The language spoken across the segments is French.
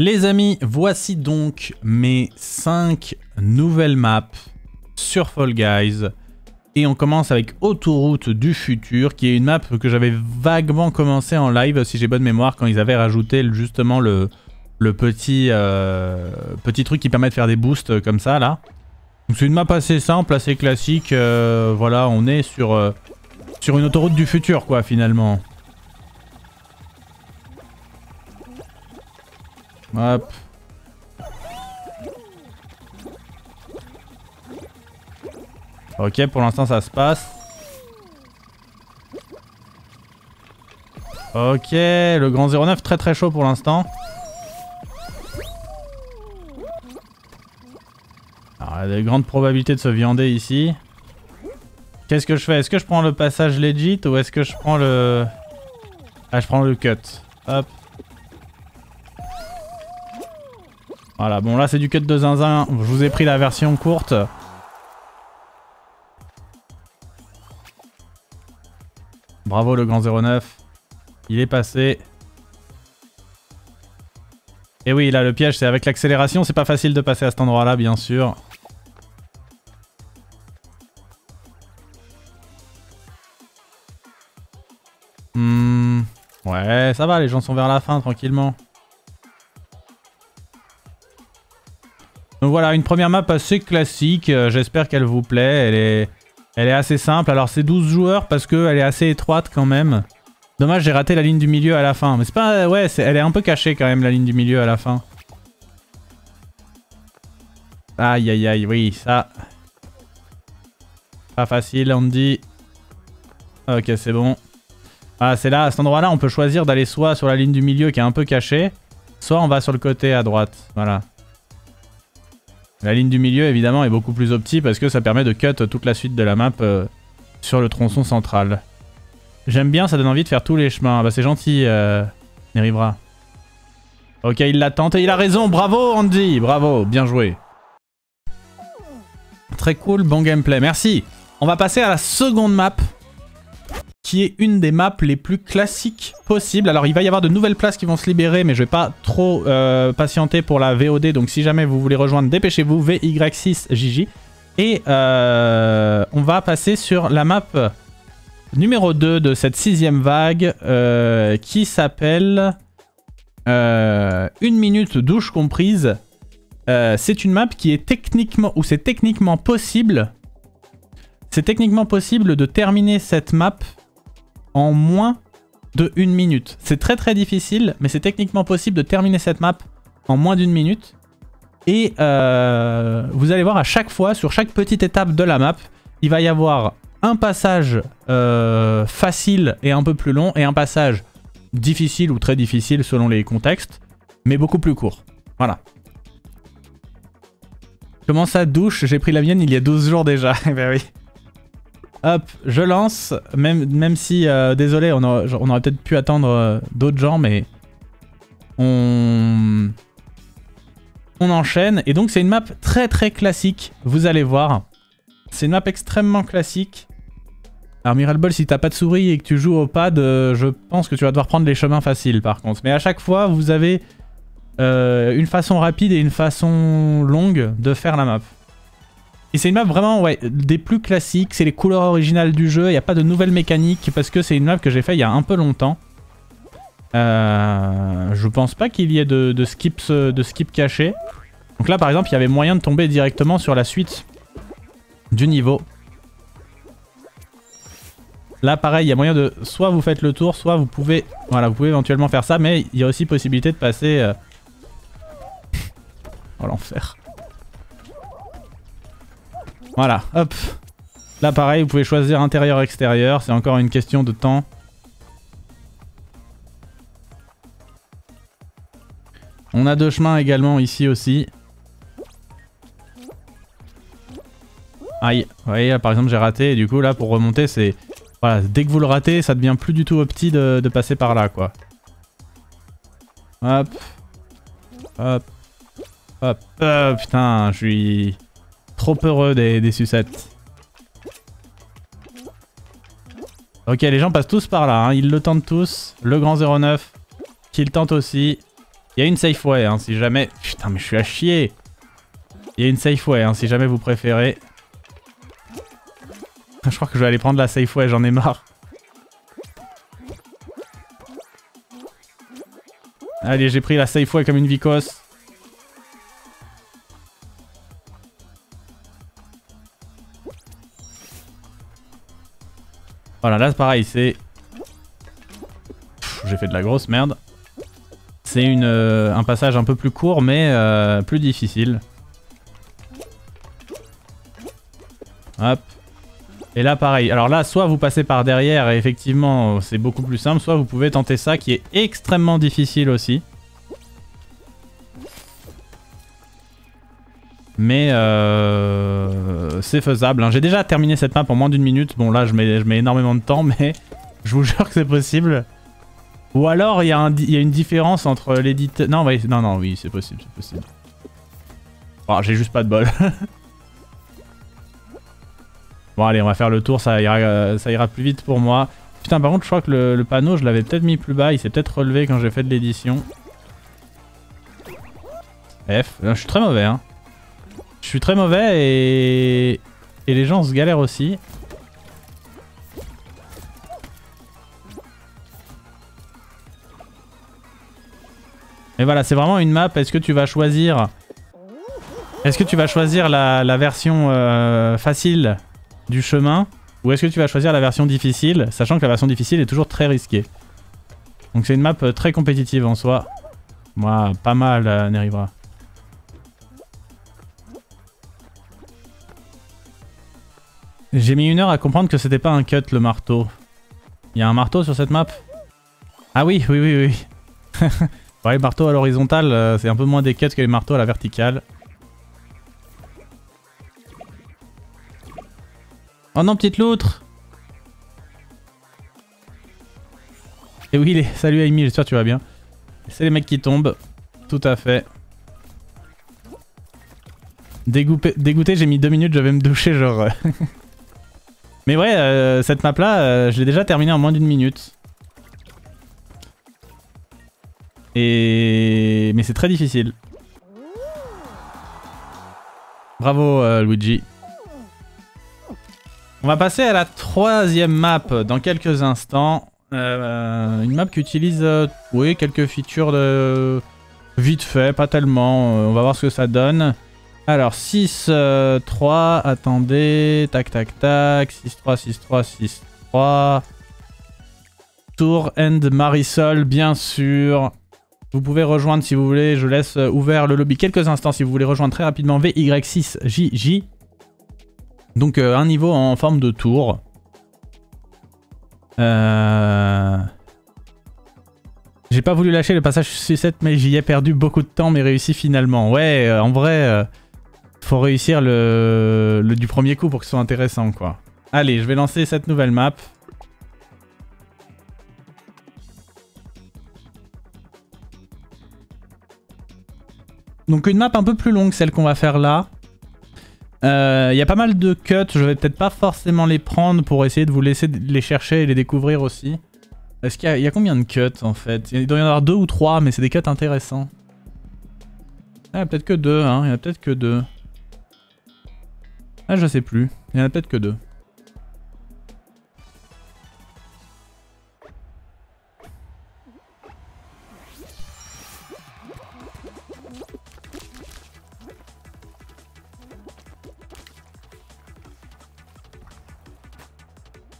Les amis, voici donc mes 5 nouvelles maps sur Fall Guys. Et on commence avec Autoroute du futur, qui est une map que j'avais vaguement commencé en live, si j'ai bonne mémoire, quand ils avaient rajouté justement le petit truc qui permet de faire des boosts comme ça, là. Donc c'est une map assez simple, assez classique. Voilà, on est sur une autoroute du futur, quoi, finalement. Hop. Ok, pour l'instant ça se passe. Ok, le grand 09 très très chaud pour l'instant. Alors il y a de grandes probabilités de se viander ici. Qu'est-ce que je fais? Est-ce que je prends le passage legit ou est-ce que je prends le... Ah, je prends le cut. Hop. Voilà, bon là c'est du cut de zinzin. Je vous ai pris la version courte. Bravo le grand 09. Il est passé. Et oui, là le piège c'est avec l'accélération, c'est pas facile de passer à cet endroit là bien sûr. Ouais, ça va, les gens sont vers la fin tranquillement. Donc voilà, une première map assez classique, j'espère qu'elle vous plaît, elle est assez simple. Alors c'est 12 joueurs parce qu'elle est assez étroite quand même. Dommage, j'ai raté la ligne du milieu à la fin, mais c'est pas... Ouais, elle est un peu cachée quand même la ligne du milieu à la fin. Aïe aïe aïe, oui, ça... Pas facile, on dit. Ok, c'est bon. Voilà, c'est là, à cet endroit-là, on peut choisir d'aller soit sur la ligne du milieu qui est un peu cachée, soit on va sur le côté à droite, voilà. La ligne du milieu, évidemment, est beaucoup plus optique parce que ça permet de cut toute la suite de la map sur le tronçon central. J'aime bien, ça donne envie de faire tous les chemins. Bah c'est gentil, Nerivra. Ok, il l'a tenté, il a raison, bravo Andy, bravo, bien joué. Très cool, bon gameplay, merci. On va passer à la seconde map, qui est une des maps les plus classiques possibles. Alors il va y avoir de nouvelles places qui vont se libérer, mais je vais pas trop patienter pour la VOD, donc si jamais vous voulez rejoindre, dépêchez-vous, VY6JJ. Et on va passer sur la map numéro 2 de cette 6ème vague, qui s'appelle 1 minute douche comprise. C'est une map qui est techniquement, ou c'est techniquement possible, de terminer cette map en moins de 1 minute. C'est très très difficile, mais c'est techniquement possible de terminer cette map en moins d'1 minute. Et vous allez voir à chaque fois, sur chaque petite étape de la map, il va y avoir un passage facile et un peu plus long, et un passage difficile ou très difficile selon les contextes, mais beaucoup plus court. Voilà. Comment ça, douche? J'ai pris la mienne il y a 12 jours déjà. Eh ben oui. Hop, je lance, même si, désolé, on aurait peut-être pu attendre d'autres gens, mais on enchaîne. Et donc c'est une map très très classique, vous allez voir. C'est une map extrêmement classique. Alors Miralbol, si t'as pas de souris et que tu joues au pad, je pense que tu vas devoir prendre les chemins faciles par contre. Mais à chaque fois, vous avez une façon rapide et une façon longue de faire la map. Et c'est une map vraiment, ouais, des plus classiques, c'est les couleurs originales du jeu, il n'y a pas de nouvelles mécaniques parce que c'est une map que j'ai fait il y a un peu longtemps. Je pense pas qu'il y ait de skip caché. Donc là par exemple, il y avait moyen de tomber directement sur la suite du niveau. Là pareil, il y a moyen de... Soit vous faites le tour, soit vous pouvez... Voilà, vous pouvez éventuellement faire ça, mais il y a aussi possibilité de passer... Oh l'enfer. Voilà, hop. Là pareil, vous pouvez choisir intérieur-extérieur, c'est encore une question de temps. On a 2 chemins également ici aussi. Aïe, vous voyez, par exemple j'ai raté, et du coup là pour remonter c'est... Voilà, dès que vous le ratez, ça devient plus du tout opti de passer par là quoi. Hop. Hop. Hop. Putain, je suis... trop heureux des sucettes. Ok, les gens passent tous par là, hein. Ils le tentent tous. Le grand 09, qui le tente aussi. Il y a une safe way, hein, si jamais... Putain, mais je suis à chier. Il y a une safe way, hein, si jamais vous préférez. Je crois que je vais aller prendre la safe way, j'en ai marre. Allez, j'ai pris la safe way comme une vicose. Voilà, là c'est pareil, c'est... J'ai fait de la grosse merde. C'est un passage un peu plus court, mais plus difficile. Hop. Et là pareil, alors là soit vous passez par derrière et effectivement c'est beaucoup plus simple, soit vous pouvez tenter ça qui est extrêmement difficile aussi. Mais c'est faisable, hein. J'ai déjà terminé cette map en moins d'une minute, bon là je mets énormément de temps mais je vous jure que c'est possible. Ou alors il y a une différence entre l'éditeur... Non, oui c'est possible, c'est possible. Oh, j'ai juste pas de bol. Bon allez, on va faire le tour, ça ira plus vite pour moi. Putain, par contre, je crois que le panneau, je l'avais peut-être mis plus bas, il s'est peut-être relevé quand j'ai fait de l'édition. F, je suis très mauvais, hein. Je suis très mauvais et les gens se galèrent aussi. Mais voilà, c'est vraiment une map, est-ce que tu vas choisir... Est-ce que tu vas choisir la version facile du chemin, ou est-ce que tu vas choisir la version difficile, sachant que la version difficile est toujours très risquée. Donc c'est une map très compétitive en soi. Moi, pas mal, Nerivra. J'ai mis 1 heure à comprendre que c'était pas un cut le marteau. Il y a un marteau sur cette map? Ah oui. Ouais, le marteau à l'horizontale, c'est un peu moins des cuts que les marteaux à la verticale. Oh non, petite loutre! Et oui, salut Amy, j'espère que tu vas bien. C'est les mecs qui tombent. Tout à fait. Dégoûté, j'ai mis 2 minutes, je vais me doucher, genre... Mais ouais, cette map là, je l'ai déjà terminée en moins d'1 minute. Mais c'est très difficile. Bravo Luigi. On va passer à la 3e map dans quelques instants. Une map qui utilise oui, quelques features de... vite fait, pas tellement. On va voir ce que ça donne. Alors 6, 3, attendez, tac tac tac, 6, 3, 6, 3, 6, 3. Tour and Marisol, bien sûr. Vous pouvez rejoindre si vous voulez, je laisse ouvert le lobby quelques instants si vous voulez rejoindre très rapidement VY6JJ. Donc un niveau en forme de tour. J'ai pas voulu lâcher le passage sucette mais j'y ai perdu beaucoup de temps mais réussi finalement. Ouais, en vrai, faut réussir du premier coup pour que ce soit intéressant quoi. Allez, je vais lancer cette nouvelle map. Donc une map un peu plus longue, celle qu'on va faire là. Il y a pas mal de cuts, je vais peut-être pas forcément les prendre pour essayer de vous laisser les chercher et les découvrir aussi. Est-ce qu'il y a combien de cuts en fait? Il doit y en avoir 2 ou 3, mais c'est des cuts intéressants. Ah, peut-être que 2, hein, il y en a peut-être que 2. Ah, je sais plus, il y en a peut-être que 2.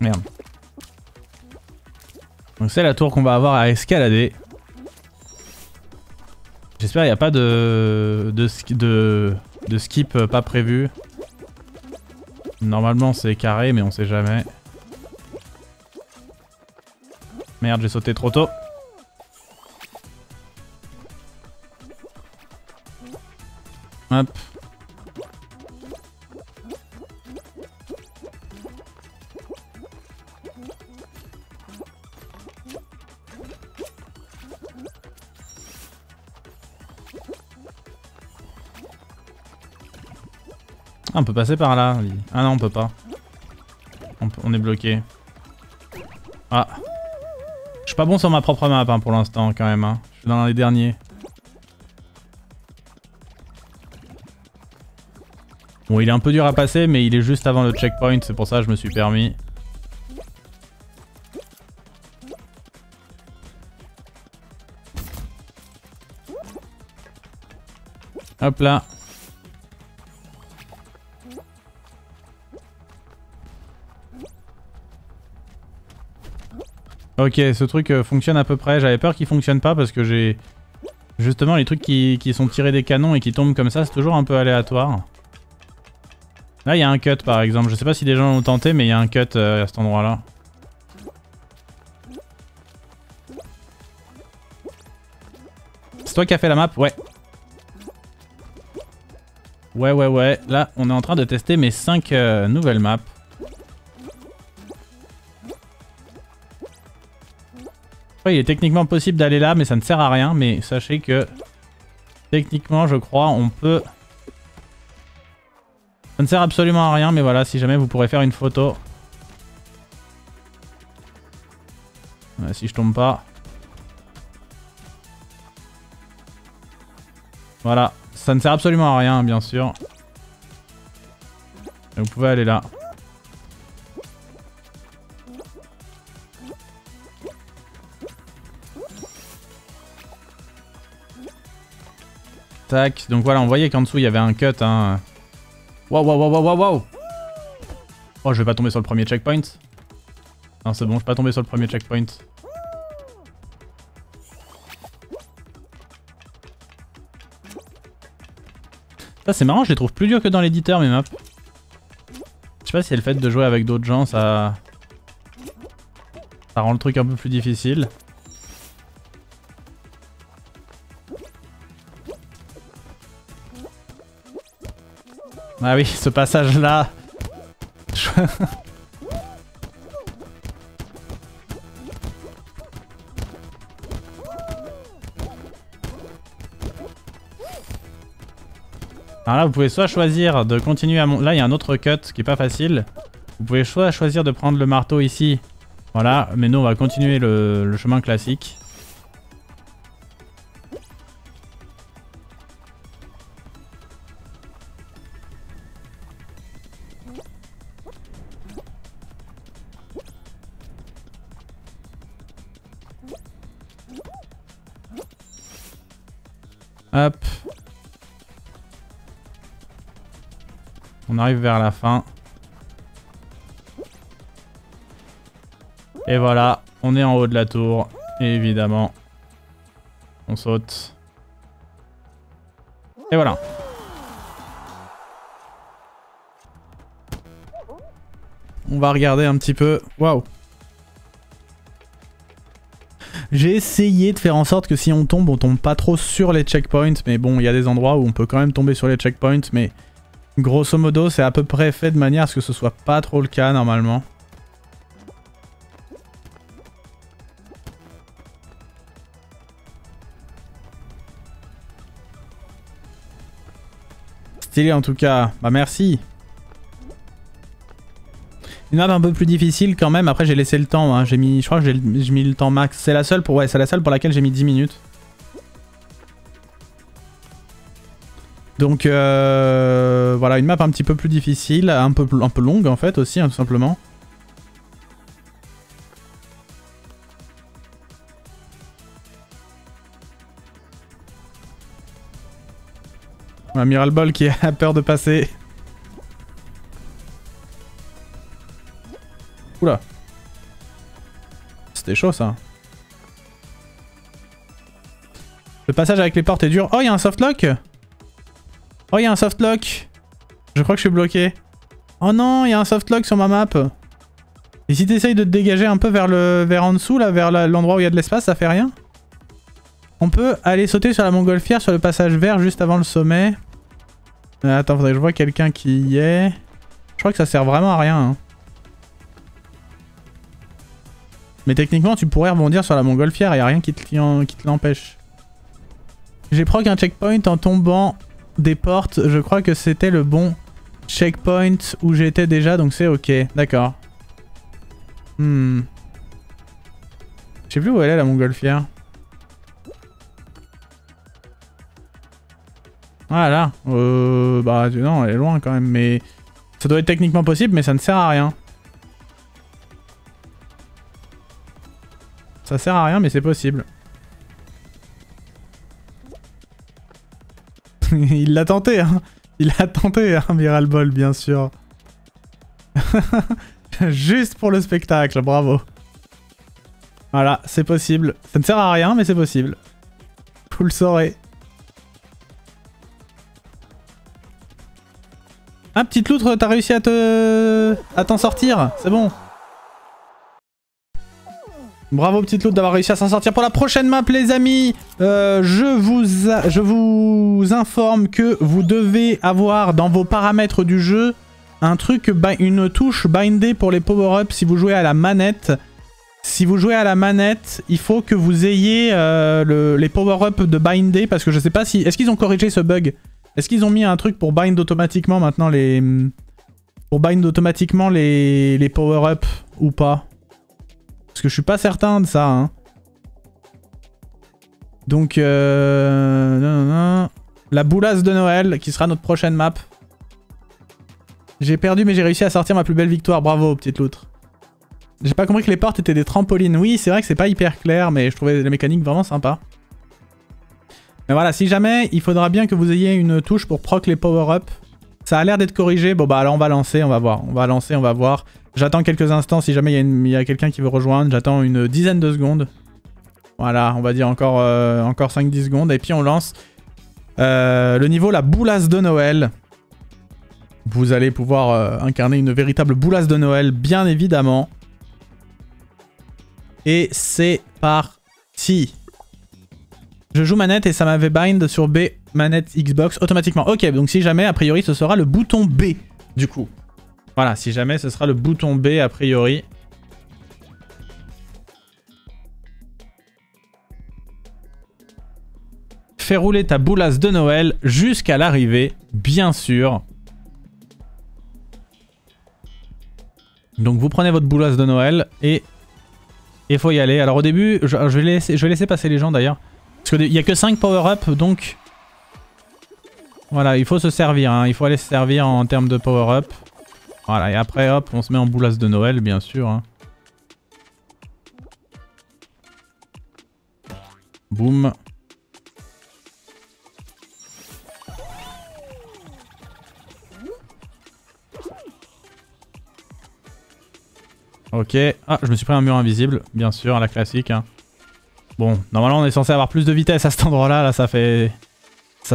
Merde. Donc c'est la tour qu'on va avoir à escalader. J'espère qu'il n'y a pas de skip pas prévu. Normalement c'est carré mais on sait jamais. Merde, j'ai sauté trop tôt. Hop. Ah, on peut passer par là. Ah non, on peut pas. On est bloqué. Ah. Je suis pas bon sur ma propre map hein, pour l'instant quand même. Hein. Je suis dans les derniers. Bon, il est un peu dur à passer, mais il est juste avant le checkpoint, c'est pour ça que je me suis permis. Hop là. Ok, ce truc fonctionne à peu près. J'avais peur qu'il fonctionne pas parce que j'ai... Justement, les trucs qui sont tirés des canons et qui tombent comme ça, c'est toujours un peu aléatoire. Là, il y a un cut par exemple. Je sais pas si des gens l'ont tenté, mais il y a un cut à cet endroit-là. C'est toi qui as fait la map? Ouais. Ouais. Là, on est en train de tester mes 5 nouvelles maps. Il est techniquement possible d'aller là, mais ça ne sert à rien. Mais sachez que techniquement, je crois, on peut... Ça ne sert absolument à rien, mais voilà, si jamais vous pourrez faire une photo. Ouais, si je tombe pas. Voilà, ça ne sert absolument à rien, bien sûr. Et vous pouvez aller là. Tac, donc voilà, on voyait qu'en dessous il y avait un cut. Hein. Waouh. Oh, je vais pas tomber sur le premier checkpoint. Non, c'est bon, je vais pas tomber sur le premier checkpoint. Ça, c'est marrant, je les trouve plus durs que dans l'éditeur, mes maps. Je sais pas si c'est le fait de jouer avec d'autres gens, ça rend le truc un peu plus difficile. Ah oui, ce passage-là. Alors là, vous pouvez soit choisir de continuer à monter. Là, il y a un autre cut qui est pas facile. Vous pouvez soit choisir de prendre le marteau ici. Voilà, mais nous, on va continuer le chemin classique. Hop. On arrive vers la fin. Et voilà, on est en haut de la tour. Et évidemment, on saute. Et voilà. On va regarder un petit peu. Waouh. J'ai essayé de faire en sorte que si on tombe pas trop sur les checkpoints. Mais bon, il y a des endroits où on peut quand même tomber sur les checkpoints. Mais grosso modo, c'est à peu près fait de manière à ce que ce soit pas trop le cas normalement. Stylé en tout cas. Bah merci. Une map un peu plus difficile quand même, après j'ai laissé le temps, hein. Je crois que j'ai mis le temps max. C'est la seule pour laquelle j'ai mis 10 minutes. Donc voilà, une map un petit peu plus difficile, un peu longue en fait aussi, hein, tout simplement. Amiral Ball qui a peur de passer. Oula. C'était chaud ça. Le passage avec les portes est dur. Oh, il y a un softlock. Oh, il y a un softlock. Je crois que je suis bloqué. Oh non, il y a un softlock sur ma map. Et si t'essayes de te dégager un peu vers en dessous, là, vers l'endroit où il y a de l'espace, ça fait rien. On peut aller sauter sur la montgolfière sur le passage vert juste avant le sommet. Attends, faudrait que je vois quelqu'un qui y est. Je crois que ça sert vraiment à rien. Hein. Mais techniquement, tu pourrais rebondir sur la montgolfière, il n'y a rien qui te l'empêche. J'ai proc un checkpoint en tombant des portes. Je crois que c'était le bon checkpoint où j'étais déjà, donc c'est ok. D'accord. Je sais plus où elle est la montgolfière. Voilà. Bah non, elle est loin quand même, mais... Ça doit être techniquement possible, mais ça ne sert à rien. Ça sert à rien, mais c'est possible. Il l'a tenté, hein. Il a tenté, hein, Viral Ball, bien sûr. Juste pour le spectacle, bravo. Voilà, c'est possible. Ça ne sert à rien, mais c'est possible. Vous le saurez. Ah, petite loutre, t'as réussi à t'en sortir. C'est bon. Bravo, petite loutre, d'avoir réussi à s'en sortir. Pour la prochaine map, les amis, je vous informe que vous devez avoir dans vos paramètres du jeu un truc, une touche bindée pour les power-ups si vous jouez à la manette. Si vous jouez à la manette, il faut que vous ayez les power-ups de binder, parce que je sais pas si... Est-ce qu'ils ont corrigé ce bug? Est-ce qu'ils ont mis un truc pour bind automatiquement maintenant les... Pour bind automatiquement les power-ups ou pas? Parce que je suis pas certain de ça, hein. Donc, la boulasse de Noël, qui sera notre prochaine map. J'ai perdu, mais j'ai réussi à sortir ma plus belle victoire. Bravo, petite loutre. J'ai pas compris que les portes étaient des trampolines. Oui, c'est vrai que c'est pas hyper clair, mais je trouvais la mécanique vraiment sympa. Mais voilà, si jamais, il faudra bien que vous ayez une touche pour proc les power-up. Ça a l'air d'être corrigé. Bon bah alors on va lancer, on va voir. On va lancer, on va voir. J'attends quelques instants si jamais il y a quelqu'un qui veut rejoindre. J'attends une dizaine de secondes. Voilà, on va dire encore 5-10 secondes. Et puis on lance le niveau la boulasse de Noël. Vous allez pouvoir incarner une véritable boulasse de Noël, bien évidemment. Et c'est parti. Je joue manette et ça m'avait bind sur B, manette Xbox, automatiquement. Ok, donc si jamais, a priori, ce sera le bouton B, du coup. Voilà, si jamais, ce sera le bouton B, a priori. Fais rouler ta boulasse de Noël jusqu'à l'arrivée, bien sûr. Donc vous prenez votre boulasse de Noël et il faut y aller. Alors au début, je vais laisser passer les gens d'ailleurs. Parce qu'il n'y a que 5 power-up, donc... Voilà, il faut se servir, hein. Il faut aller se servir en termes de power-up. Voilà, et après, hop, on se met en boulasse de Noël, bien sûr. Hein. Boum. Ok. Ah, je me suis pris un mur invisible, bien sûr, la classique. Hein. Bon, normalement on est censé avoir plus de vitesse à cet endroit-là, là ça fait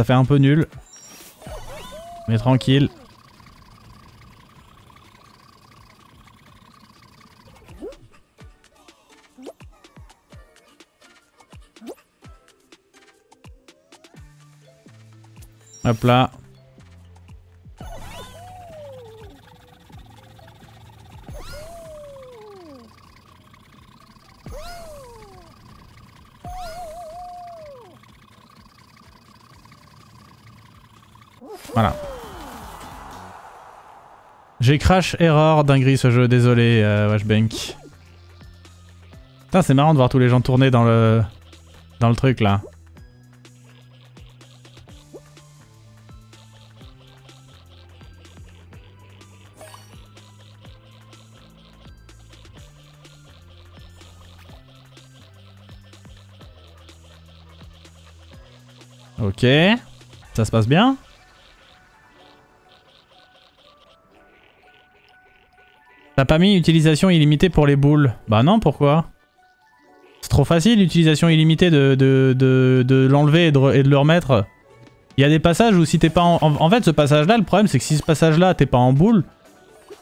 un peu nul. Mais tranquille. Hop là. Voilà. J'ai crash error dinguerie ce jeu, désolé Washbank. Putain, c'est marrant de voir tous les gens tourner dans le truc là. Ok. Ça se passe bien? T'as pas mis utilisation illimitée pour les boules? Bah non, pourquoi? C'est trop facile l'utilisation illimitée de l'enlever et de le remettre. Il y a des passages où si t'es pas en fait, ce passage-là, le problème c'est que si ce passage-là, t'es pas en boule,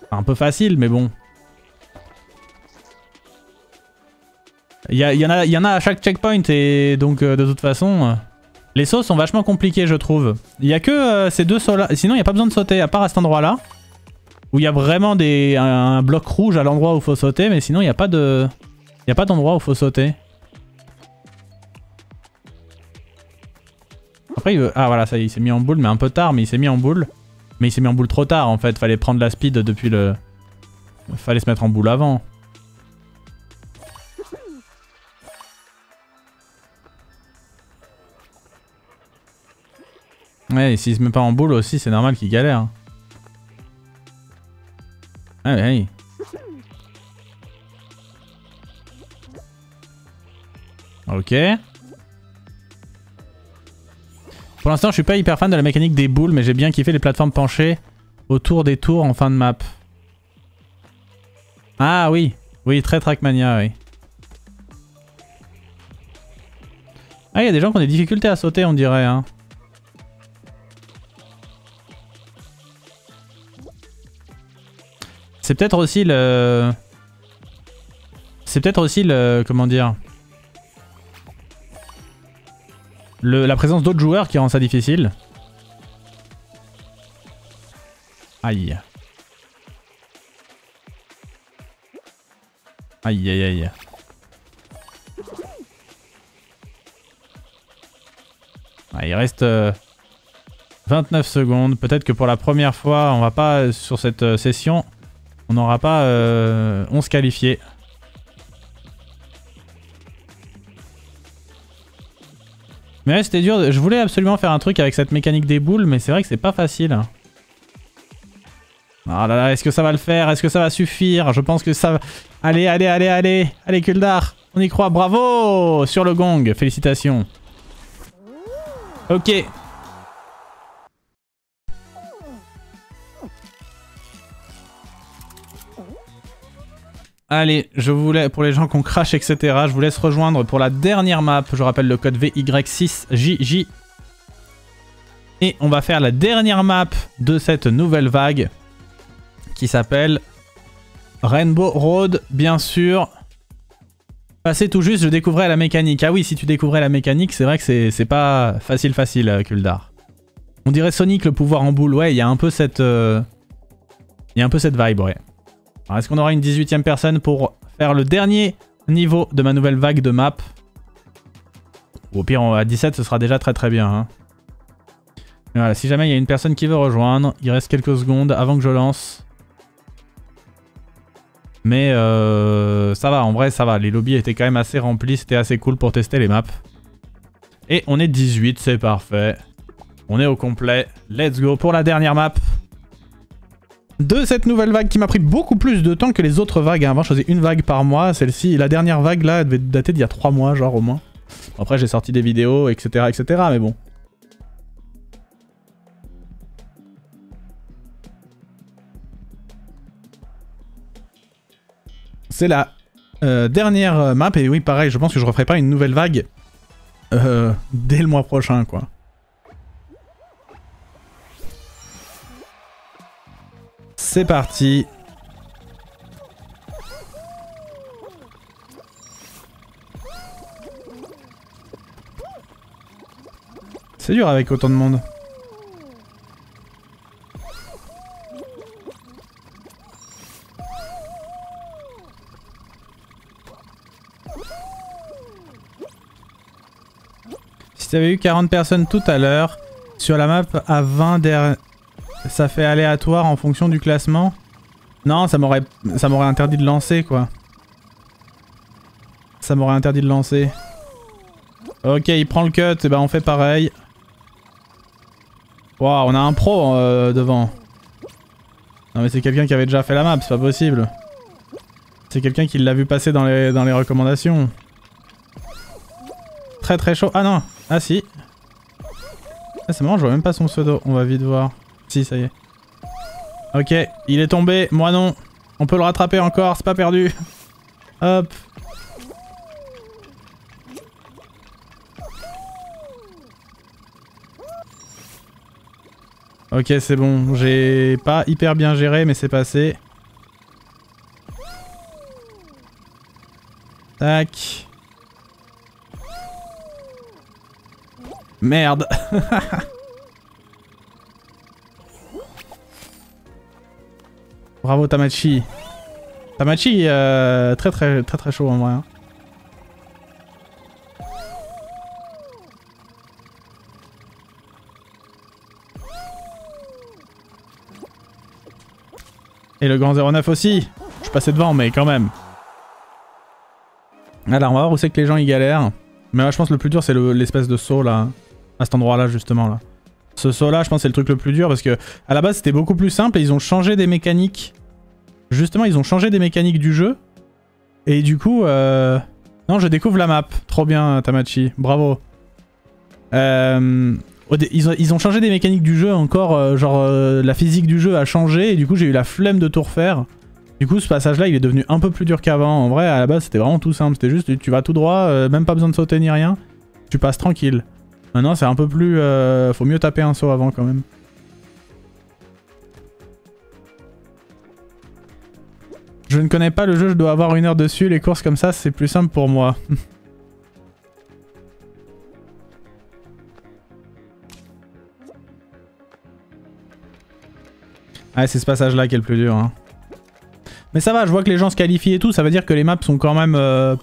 c'est un peu facile, mais bon. Il y en a à chaque checkpoint et donc de toute façon... Les sauts sont vachement compliqués, je trouve. Il y a que ces deux sauts là. Sinon, il n'y a pas besoin de sauter, à part à cet endroit-là. Où il y a vraiment un bloc rouge à l'endroit où il faut sauter. Mais sinon, il n'y a pas d'endroit où il faut sauter. Après, ah voilà, ça il s'est mis en boule, mais un peu tard. Mais il s'est mis en boule. Mais il s'est mis en boule trop tard, en fait. Fallait prendre la speed depuis le... Fallait se mettre en boule avant. Ouais, et s'il se met pas en boule aussi, c'est normal qu'il galère. Ah ouais. Ok. Pour l'instant, je suis pas hyper fan de la mécanique des boules, mais j'ai bien kiffé les plateformes penchées autour des tours en fin de map. Ah oui. Oui, très Trackmania, oui. Ah, il y a des gens qui ont des difficultés à sauter, on dirait, hein. C'est peut-être aussi le... C'est peut-être aussi le... Comment dire... La présence d'autres joueurs qui rend ça difficile. Aïe. Aïe aïe aïe. Ah, il reste 29 secondes. Peut-être que pour la première fois, on va pas sur cette session, on n'aura pas 11 qualifiés. Mais ouais, c'était dur. Je voulais absolument faire un truc avec cette mécanique des boules, mais c'est vrai que c'est pas facile. Ah là là, est-ce que ça va le faire? Est-ce que ça va suffire? Je pense que ça va... Allez, allez, allez, allez. Allez, Kuldar. On y croit. Bravo! Sur le gong. Félicitations. Ok. Allez, je voulais, pour les gens qui ont crash, etc., je vous laisse rejoindre pour la dernière map. Je rappelle le code VY6JJ. Et on va faire la dernière map de cette nouvelle vague qui s'appelle Rainbow Road, bien sûr. Passez tout juste, je découvrais la mécanique. Ah oui, si tu découvrais la mécanique, c'est vrai que c'est pas facile, Kuldar. On dirait Sonic, le pouvoir en boule. Ouais, il y a un peu cette... Il y a un peu cette vibe, ouais. Alors, est-ce qu'on aura une 18e personne pour faire le dernier niveau de ma nouvelle vague de map? Au pire, à 17, ce sera déjà très très bien. Hein. Voilà, si jamais il y a une personne qui veut rejoindre, il reste quelques secondes avant que je lance. Mais ça va, en vrai ça va. Les lobbies étaient quand même assez remplis, c'était assez cool pour tester les maps. Et on est 18, c'est parfait. On est au complet. Let's go pour la dernière map de cette nouvelle vague qui m'a pris beaucoup plus de temps que les autres vagues. Avant, je faisais une vague par mois. Celle-ci, la dernière vague là, elle devait dater d'il y a 3 mois, genre au moins. Après, j'ai sorti des vidéos, etc., etc., mais bon. C'est la dernière map, et oui, pareil, je pense que je referai pas une nouvelle vague dès le mois prochain, quoi. C'est parti. C'est dur avec autant de monde. Si t'avais eu 40 personnes tout à l'heure, sur la map à 20 derrière... Ça fait aléatoire en fonction du classement? Non, ça m'aurait interdit de lancer, quoi. Ça m'aurait interdit de lancer. Ok, il prend le cut, et ben on fait pareil. Waouh, on a un pro devant. Non mais c'est quelqu'un qui avait déjà fait la map, c'est pas possible. C'est quelqu'un qui l'a vu passer dans les recommandations. Très très chaud. Ah non, ah si. Ah, c'est marrant, je vois même pas son pseudo, on va vite voir. Si, ça y est. Ok, il est tombé, moi non. On peut le rattraper encore, c'est pas perdu. Hop. Ok, c'est bon. J'ai pas hyper bien géré, mais c'est passé. Tac. Merde. Bravo Tamachi. Tamachi, très chaud en vrai. Hein. Et le grand 09 aussi. Je suis passé devant, mais quand même. Alors, on va voir où c'est que les gens y galèrent. Mais là, je pense que le plus dur, c'est l'espèce de saut là. À cet endroit là, justement là. Ce saut-là, je pense, c'est le truc le plus dur parce que à la base, c'était beaucoup plus simple et ils ont changé des mécaniques. Justement, ils ont changé des mécaniques du jeu. Et du coup, non, je découvre la map. Trop bien, Tamachi. Bravo. Ils ont changé des mécaniques du jeu encore, genre la physique du jeu a changé et du coup j'ai eu la flemme de tout refaire. Du coup ce passage là il est devenu un peu plus dur qu'avant. En vrai à la base c'était vraiment tout simple, c'était juste tu vas tout droit, même pas besoin de sauter ni rien, tu passes tranquille. Maintenant c'est un peu plus... faut mieux taper un saut avant quand même. Je ne connais pas le jeu, je dois avoir 1 heure dessus, les courses comme ça c'est plus simple pour moi. Ouais, c'est ce passage-là qui est le plus dur. Hein. Mais ça va, je vois que les gens se qualifient et tout, ça veut dire que les maps sont quand même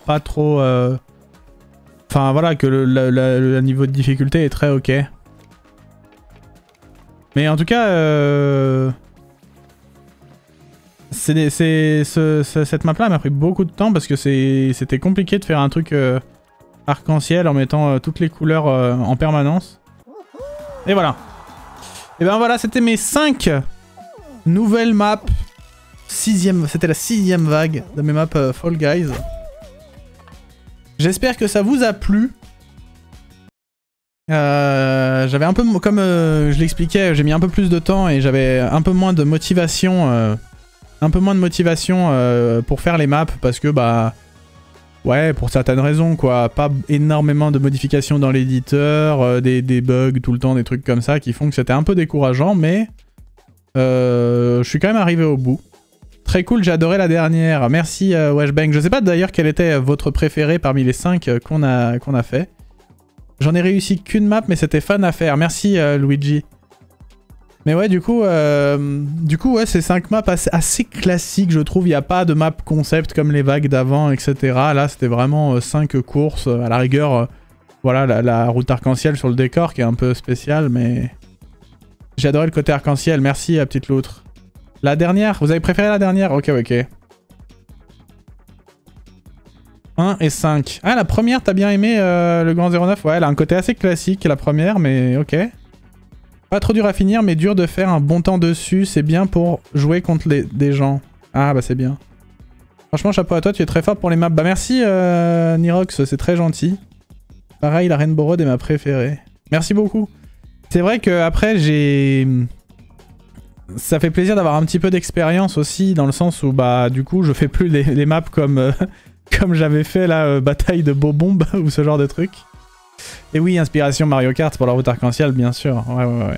pas trop... Enfin voilà, que le niveau de difficulté est très ok. Mais en tout cas... cette map-là m'a pris beaucoup de temps parce que c'était compliqué de faire un truc arc-en-ciel en mettant toutes les couleurs en permanence. Et voilà. Et ben voilà, c'était mes 5... nouvelle map, c'était la 6ème vague de mes maps Fall Guys. J'espère que ça vous a plu. J'avais un peu, comme je l'expliquais, j'ai mis un peu plus de temps et j'avais un peu moins de motivation, pour faire les maps parce que bah ouais, pour certaines raisons quoi, pas énormément de modifications dans l'éditeur, des bugs tout le temps, des trucs comme ça qui font que c'était un peu décourageant, mais je suis quand même arrivé au bout. Très cool, j'ai adoré la dernière. Merci Weshbang. Je sais pas d'ailleurs quel était votre préféré parmi les 5 qu'on a fait. J'en ai réussi qu'une map, mais c'était fun à faire. Merci Luigi. Mais ouais, du coup ouais, c'est 5 maps assez classiques, je trouve. Il n'y a pas de map concept comme les vagues d'avant, etc. Là, c'était vraiment 5 courses. À la rigueur, voilà, la route arc-en-ciel sur le décor qui est un peu spéciale, mais... J'ai adoré le côté arc-en-ciel, merci à petite loutre. La dernière, vous avez préféré la dernière? Ok, ok. 1 et 5. Ah, la première, t'as bien aimé le Grand 09? Ouais, elle a un côté assez classique, la première, mais ok. Pas trop dur à finir, mais dur de faire un bon temps dessus. C'est bien pour jouer contre des gens. Ah, bah c'est bien. Franchement, chapeau à toi, tu es très fort pour les maps. Bah merci Nirox, c'est très gentil. Pareil, la Rainbow Road est ma préférée. Merci beaucoup. C'est vrai que après ça fait plaisir d'avoir un petit peu d'expérience aussi, dans le sens où bah du coup je fais plus les maps comme, comme j'avais fait la bataille de Bobombe ou ce genre de truc. Et oui, inspiration Mario Kart pour la route arc-en-ciel bien sûr, ouais.